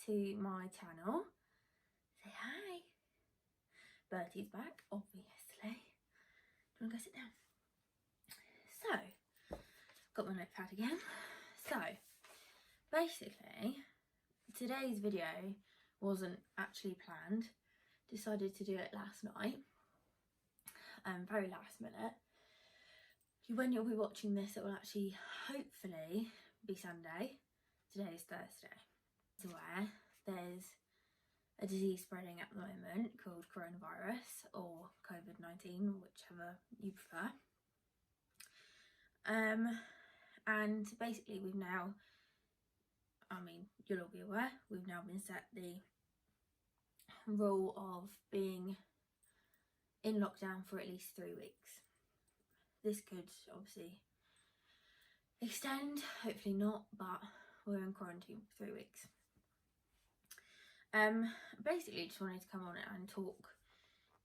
to my channel. Say hi. Bertie's back, obviously. Do you want to go sit down? So, got my notepad again. So, basically, today's video wasn't actually planned. Decided to do it last night. Very last minute. When you'll be watching this, it will actually hopefully be Sunday. Today is Thursday. So where there's a disease spreading at the moment called coronavirus or COVID-19, whichever you prefer. And basically we've now, you'll all be aware, we've now been set the rule of being in lockdown for at least 3 weeks. This could obviously extend, hopefully not, but we're in quarantine for 3 weeks. Basically just wanted to come on and talk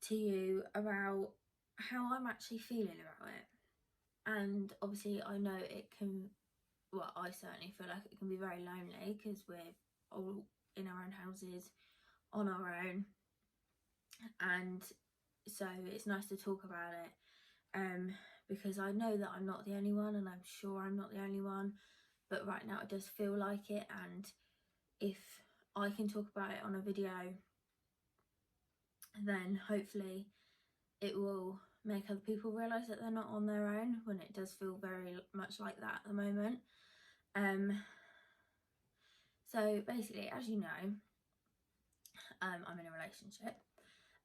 to you about how I'm actually feeling about it. And obviously I know it can, well, I certainly feel like it can be very lonely because we're all in our own houses on our own, and so it's nice to talk about it, because I know that I'm not the only one, and I'm sure I'm not the only one, but right now it does feel like it. And if I can talk about it on a video, then hopefully it will make other people realise that they're not on their own, when it does feel very much like that at the moment. So basically, as you know, I'm in a relationship.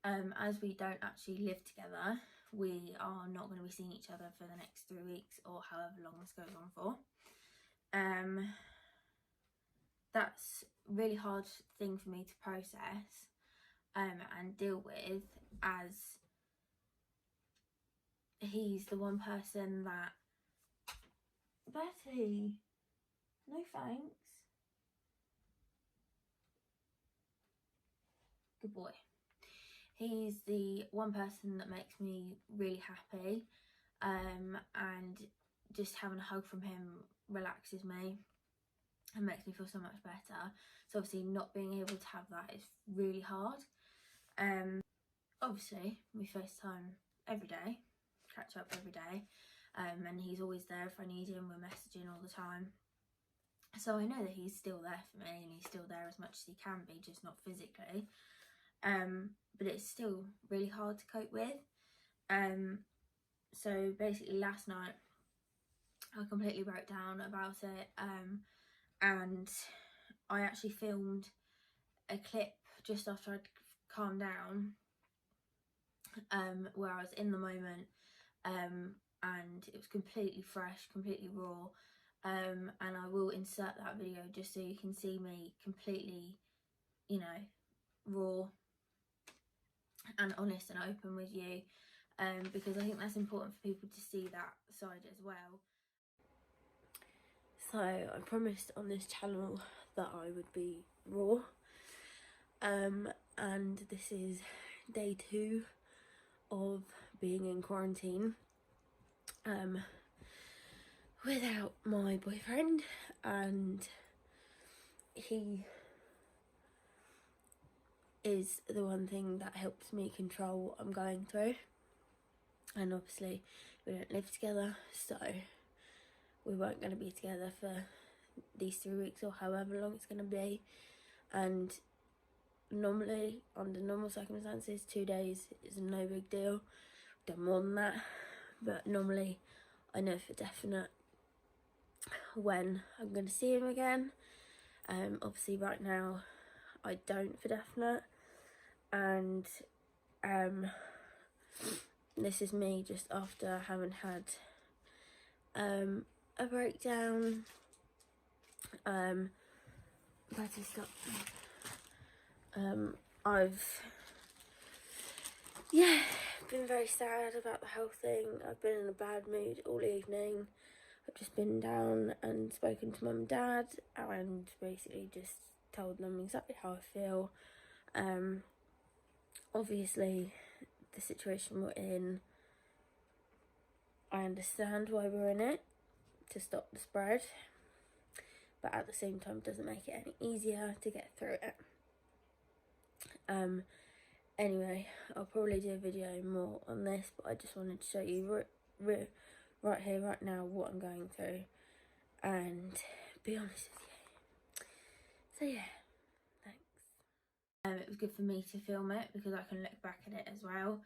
As we don't actually live together, we are not going to be seeing each other for the next 3 weeks or however long this goes on for. That's a really hard thing for me to process and deal with, as he's the one person that... Betty, no thanks. Good boy. He's the one person that makes me really happy, and just having a hug from him relaxes me and makes me feel so much better. So obviously not being able to have that is really hard. Obviously we FaceTime every day, catch up every day, and he's always there if I need him. We're messaging all the time, so I know that he's still there for me, and he's still there as much as he can be, just not physically. But it's still really hard to cope with. So basically last night I completely broke down about it, and I actually filmed a clip just after I'd calmed down, where I was in the moment, and it was completely fresh, completely raw, and I will insert that video just so you can see me completely, raw and honest and open with you, because I think that's important for people to see that side as well. So I promised on this channel that I would be raw, and this is day 2 of being in quarantine without my boyfriend, and he is the one thing that helps me control what I'm going through. And obviously we don't live together, so we weren't going to be together for these 3 weeks or however long it's going to be. And normally, under normal circumstances, 2 days is no big deal. I've done more than that, but normally I know for definite when I'm going to see him again. Obviously right now I don't for definite, and this is me just after having had a breakdown. Better stop. I've been very sad about the whole thing. I've been in a bad mood all evening. I've just been down and spoken to mum and dad and basically just told them exactly how I feel. Obviously the situation we're in, I understand why we're in it, to stop the spread, but at the same time doesn't make it any easier to get through it. Anyway, I'll probably do a video more on this, but I just wanted to show you right here, right now, what I'm going through, and be honest with you. So yeah, thanks. It was good for me to film it because I can look back at it as well.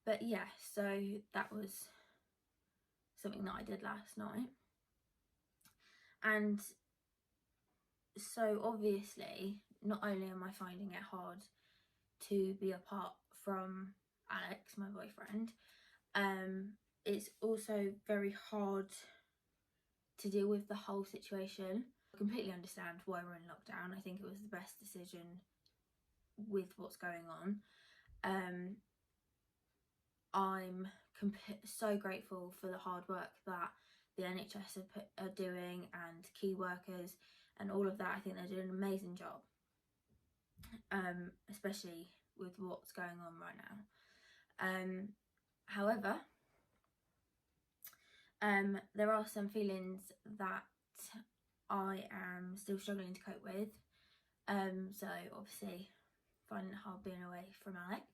But yeah, so that was something that I did last night. And so obviously, not only am I finding it hard to be apart from Alex, my boyfriend, it's also very hard to deal with the whole situation. I completely understand why we're in lockdown. I think it was the best decision with what's going on. I'm so grateful for the hard work that the NHS are doing, and key workers and all of that. I think they're doing an amazing job, especially with what's going on right now. However, there are some feelings that I am still struggling to cope with. So obviously finding it hard being away from Alex.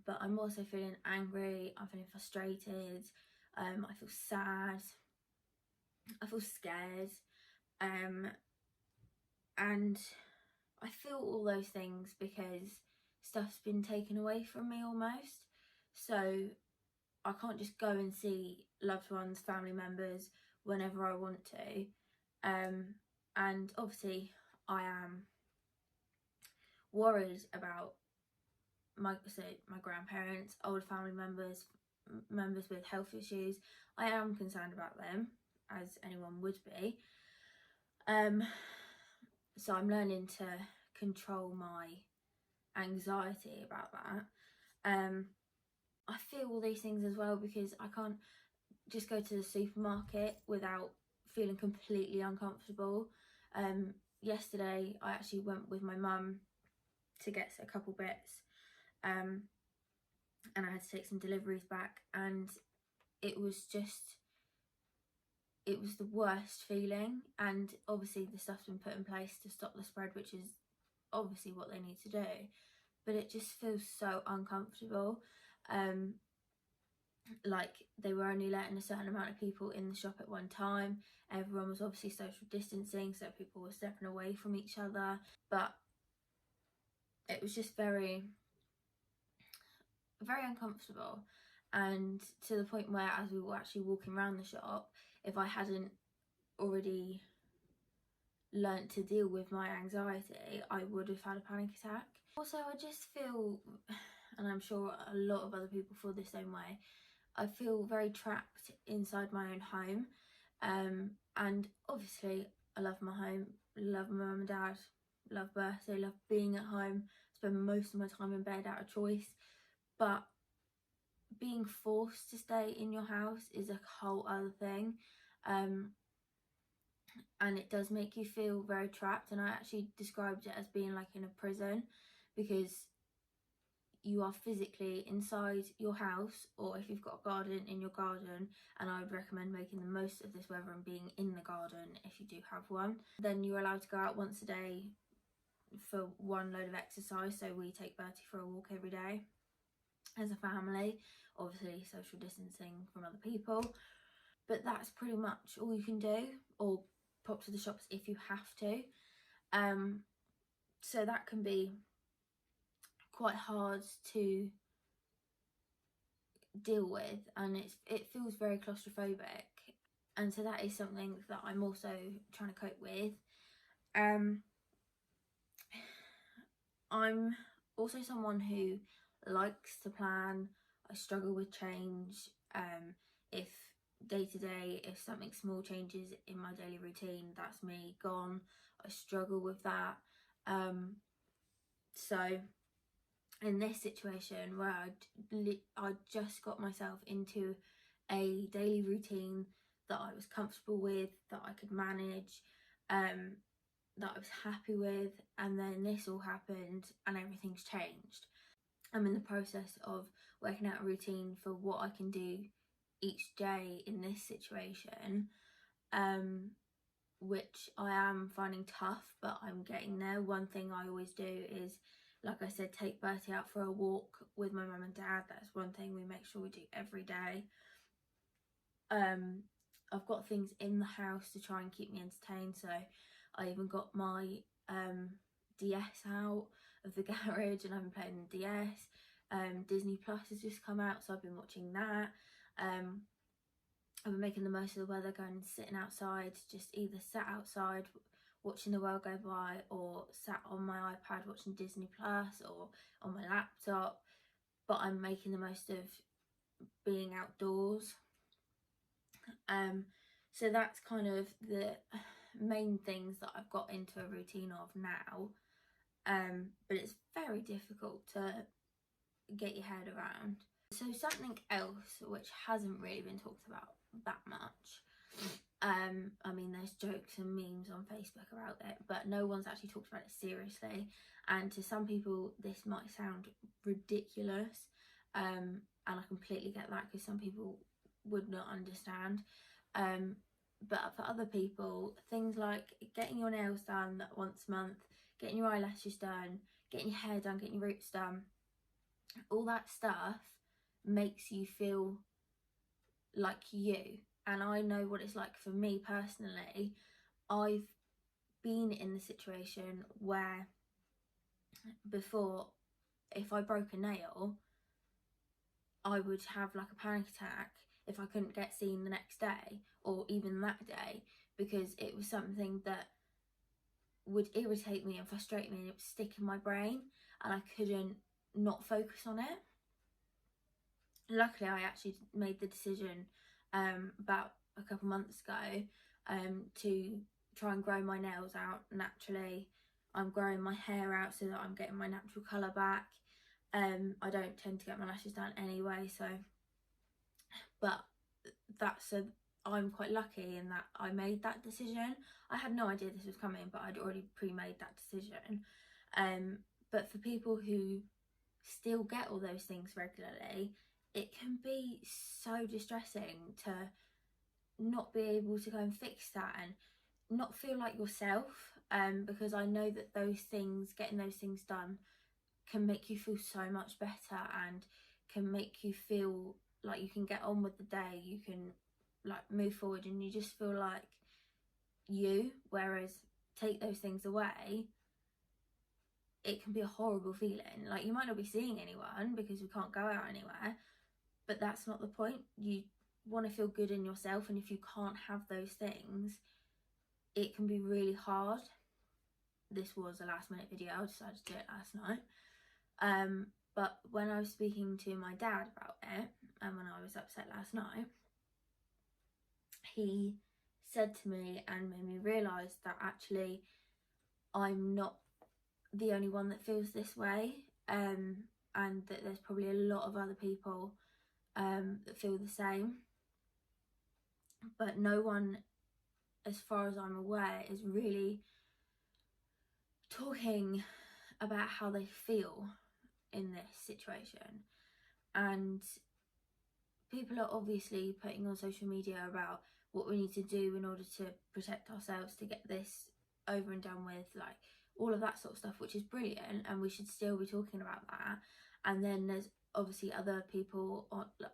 But I'm also feeling angry, I'm feeling frustrated, I feel sad, I feel scared, and I feel all those things because stuff's been taken away from me almost. So I can't just go and see loved ones, family members whenever I want to. And obviously I am worried about my grandparents, old family members with health issues. I am concerned about them, as anyone would be. So I'm learning to control my anxiety about that. I feel all these things as well because I can't just go to the supermarket without feeling completely uncomfortable. Yesterday I actually went with my mum to get a couple bits, and I had to take some deliveries back, and it was the worst feeling. And obviously the stuff's been put in place to stop the spread, which is obviously what they need to do, but it just feels so uncomfortable. Like they were only letting a certain amount of people in the shop at one time. Everyone was obviously social distancing, so people were stepping away from each other, but it was just very, very uncomfortable. And to the point where, as we were actually walking around the shop, if I hadn't already learnt to deal with my anxiety, I would have had a panic attack. Also, I just feel, and I'm sure a lot of other people feel the same way, I feel very trapped inside my own home. And obviously I love my home, love my mum and dad, love birthday, love being at home, spend most of my time in bed out of choice, but being forced to stay in your house is a whole other thing. And it does make you feel very trapped, and I actually described it as being like in a prison, because you are physically inside your house, or if you've got a garden, in your garden, and I would recommend making the most of this weather and being in the garden if you do have one. Then you're allowed to go out once a day for one load of exercise, so we take Bertie for a walk every day as a family, obviously social distancing from other people, but that's pretty much all you can do, or pop to the shops if you have to. So that can be quite hard to deal with, and it feels very claustrophobic, and so that is something that I'm also trying to cope with. I'm also someone who likes to plan. I struggle with change. If day to day, if something small changes in my daily routine, that's me gone. I struggle with that. So in this situation where I just got myself into a daily routine that I was comfortable with, that I could manage, that I was happy with, and then this all happened and everything's changed. I'm in the process of working out a routine for what I can do each day in this situation, which I am finding tough, but I'm getting there. One thing I always do is, like I said, take Bertie out for a walk with my mum and dad. That's one thing we make sure we do every day. I've got things in the house to try and keep me entertained, so I even got my DS out of the garage and I've been playing the DS. Disney Plus has just come out, so I've been watching that. I've been making the most of the weather, going and sitting outside, just either sat outside watching the world go by, or sat on my iPad watching Disney Plus, or on my laptop. But I'm making the most of being outdoors. So that's kind of the main things that I've got into a routine of now. But it's very difficult to get your head around. So something else which hasn't really been talked about that much, I mean, there's jokes and memes on Facebook about it, but no one's actually talked about it seriously, and to some people this might sound ridiculous, and I completely get that, because some people would not understand, but for other people, things like getting your nails done once a month, getting your eyelashes done, getting your hair done, getting your roots done, all that stuff makes you feel like you. And I know what it's like for me personally. I've been in the situation where before, if I broke a nail, I would have like a panic attack if I couldn't get seen the next day, or even that day, because it was something that would irritate me and frustrate me, and it would stick in my brain and I couldn't not focus on it. Luckily, I actually made the decision about a couple months ago to try and grow my nails out naturally. I'm growing my hair out so that I'm getting my natural colour back. I don't tend to get my lashes done anyway, so, but I'm quite lucky in that I made that decision. I had no idea this was coming, but I'd already pre-made that decision. But for people who still get all those things regularly, it can be so distressing to not be able to go and fix that and not feel like yourself, because I know that getting those things done can make you feel so much better and can make you feel like you can get on with the day, you can like move forward, and you just feel like you. Whereas take those things away, it can be a horrible feeling. Like, you might not be seeing anyone because we can't go out anywhere, but that's not the point. You want to feel good in yourself, and if you can't have those things, it can be really hard. This was a last minute video, I decided to do it last night. But when I was speaking to my dad about it, and when I was upset last night, he said to me and made me realise that actually I'm not the only one that feels this way, and that there's probably a lot of other people that feel the same, but no one, as far as I'm aware, is really talking about how they feel in this situation. And people are obviously putting on social media about what we need to do in order to protect ourselves, to get this over and done with, like all of that sort of stuff, which is brilliant, and we should still be talking about that. And then there's obviously other people,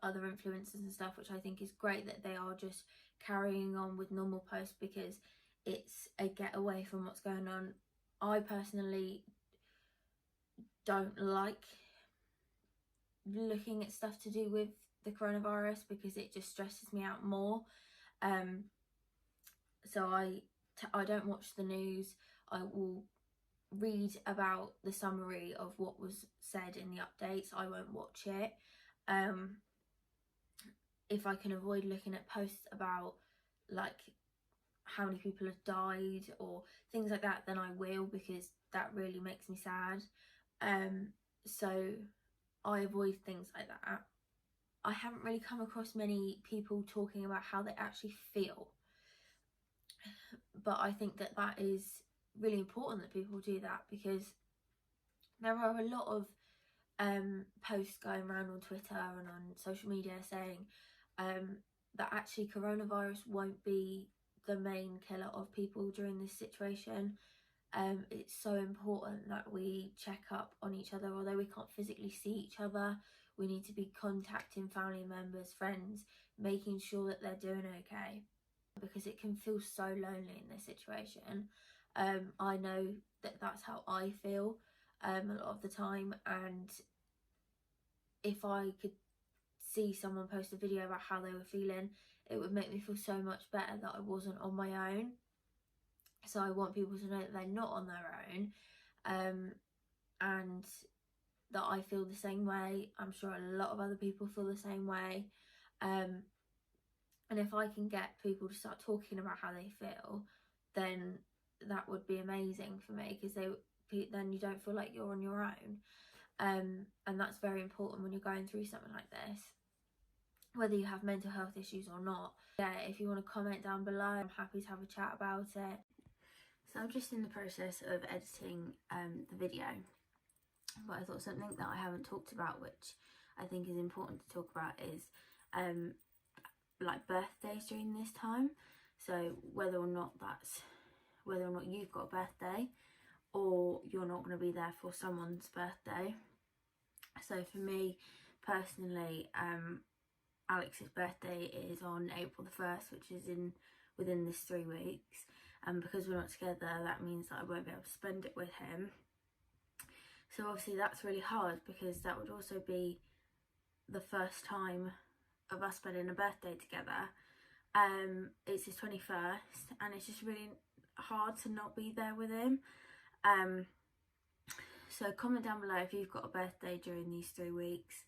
other influencers and stuff, which I think is great, that they are just carrying on with normal posts because it's a getaway from what's going on. I personally don't like looking at stuff to do with the coronavirus because it just stresses me out more. So I don't watch the news. I will read about the summary of what was said in the updates. I won't watch it. If I can avoid looking at posts about like how many people have died or things like that, then I will, because that really makes me sad. So I avoid things like that. I haven't really come across many people talking about how they actually feel, but I think that that is really important that people do that, because there are a lot of posts going around on Twitter and on social media saying that actually coronavirus won't be the main killer of people during this situation. It's so important that we check up on each other. Although we can't physically see each other, we need to be contacting family members, friends, making sure that they're doing okay, because it can feel so lonely in this situation. I know that that's how I feel a lot of the time, and if I could see someone post a video about how they were feeling, it would make me feel so much better that I wasn't on my own. So I want people to know that they're not on their own, and that I feel the same way. I'm sure a lot of other people feel the same way, and if I can get people to start talking about how they feel, then that would be amazing for me, because then you don't feel like you're on your own, and that's very important when you're going through something like this, whether you have mental health issues or not. Yeah, if you want to comment down below, I'm happy to have a chat about it. So I'm just in the process of editing the video, but I thought something that I haven't talked about, which I think is important to talk about, is like birthdays during this time. So whether or not you've got a birthday, or you're not going to be there for someone's birthday. So for me personally, Alex's birthday is on April the 1st, which is within this 3 weeks, and because we're not together, that means that I won't be able to spend it with him. So obviously that's really hard, because that would also be the first time of us spending a birthday together. It's his 21st, and it's just really hard to not be there with him. So comment down below if you've got a birthday during these 3 weeks,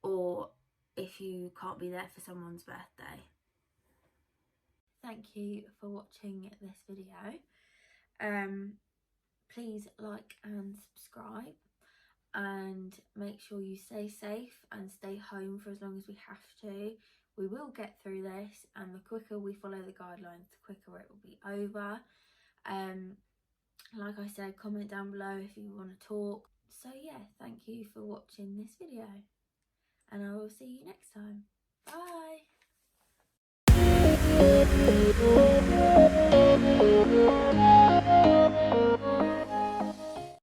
or if you can't be there for someone's birthday. Thank you for watching this video. Please like and subscribe, and make sure you stay safe and stay home for as long as we have to. We will get through this, and the quicker we follow the guidelines, the quicker it will be over. Like I said, comment down below if you want to talk. So yeah, thank you for watching this video, and I will see you next time. Bye.